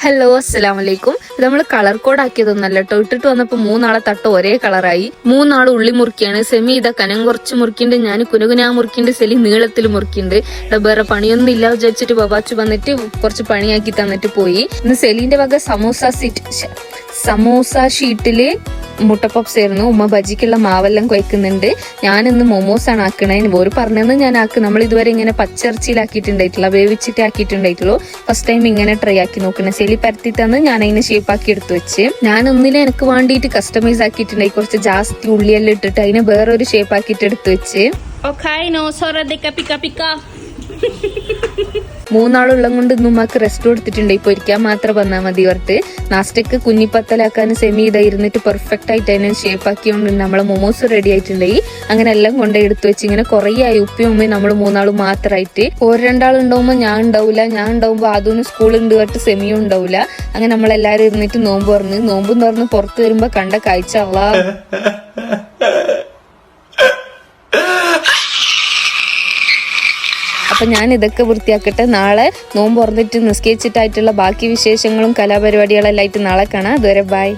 Hello അസ്സലാമലൈക്കും. ഇത് നമ്മൾ കളർ കോഡ് ആക്കിയതൊന്നല്ല കേട്ടോ. ഇട്ടിട്ട് വന്നപ്പോ മൂന്നാളെ തട്ട ഒരേ കളറായി. മൂന്നാള് ഉള്ളി മുറിക്കാണ്. സെമി ഇതാ കനം കുറച്ച് മുറിക്കുന്നുണ്ട്, ഞാൻ കുനുകുനാ മുറിക്കുന്നുണ്ട്, സെലി നീളത്തിൽ മുറിക്കുന്നുണ്ട്. ഇവിടെ വേറെ പണിയൊന്നും ഇല്ല വിചാരിച്ചിട്ട് ബബാച്ചു വന്നിട്ട് കുറച്ച് പണിയാക്കി തന്നിട്ട് പോയി. ഇന്ന് സെലിന്റെ വക സമോസ ഷീറ്റില് മുട്ട പപ്സ് ആയിരുന്നു. ഉമ്മ ബജിക്കുള്ള മാവെല്ലാം കുഴക്കുന്നുണ്ട്. ഞാനിന്ന് മൊമോസ് ആണ് ആക്കണേ. ഓര് പറഞ്ഞത് ഞാൻ ആക്കും. നമ്മൾ ഇതുവരെ ഇങ്ങനെ പച്ചയിറച്ചിയിലാക്കിയിട്ടുണ്ടായിട്ടില്ല, വേവിച്ചിട്ട് ആക്കിയിട്ടുണ്ടായിട്ടുള്ളൂ. ഫസ്റ്റ് ടൈം ഇങ്ങനെ ട്രൈ ആക്കി നോക്കണേ. സെലി പരത്തി തന്ന് ഞാൻ അതിനെ ഷേപ്പ് ആക്കി എടുത്തു വെച്ച്. ഞാൻ ഒന്നിനെ എനിക്ക് വേണ്ടിയിട്ട് കസ്റ്റമൈസ് ആക്കിയിട്ടുണ്ടായി. കുറച്ച് ജാസ്തി ഉള്ളിയെല്ലാം ഇട്ടിട്ട് അതിനെ വേറൊരു ഷേപ്പ് ആക്കിയിട്ട് എടുത്തു വെച്ച്. മൂന്നാളുള്ള കൊണ്ട് ഇന്നുമ്മക്ക് റെസ്റ്റ് കൊടുത്തിട്ടുണ്ട്. ഇപ്പൊ ഇരിക്കാൻ മാത്രം വന്നാൽ മതി പറഞ്ഞിട്ട്. നാസ്റ്റക്ക് കുഞ്ഞിപ്പത്തലാക്കാൻ സെമി ഇതാ ഇരുന്നിട്ട് പെർഫെക്റ്റ് ആയിട്ട് അതിനെ ഷേപ്പ് ആക്കിയോണ്ട് നമ്മളെ മൊമോസ് റെഡി ആയിട്ടുണ്ടായി. അങ്ങനെ എല്ലാം കൊണ്ട് എടുത്തു വെച്ച് ഇങ്ങനെ കുറേ ആയി. ഉപ്പയും ഉമ്മയും നമ്മൾ മൂന്നാളും മാത്രമായിട്ട്. ഒരു രണ്ടാളുണ്ടാവുമ്പോ ഞാൻ ഉണ്ടാവില്ല, ഞാൻ ഉണ്ടാവുമ്പോ അതൊന്നും സ്കൂളുണ്ട് പറഞ്ഞിട്ട് സെമിയും ഉണ്ടാവില്ല. അങ്ങനെ നമ്മളെല്ലാരും ഇരുന്നിട്ട് നോമ്പ് തുറന്ന് പുറത്ത് വരുമ്പോ കണ്ട കാഴ്ച അള്ളാ. അപ്പൊ ഞാൻ ഇതൊക്കെ വൃത്തിയാക്കട്ടെ. നാളെ നോമ്പ് തുറന്നിട്ട് നിസ്കരിച്ചിട്ടായിട്ടുള്ള ബാക്കി വിശേഷങ്ങളും കലാപരിപാടികളെല്ലാം ആയിട്ട് നാളെ കാണാം. അതുവരെ ബൈ.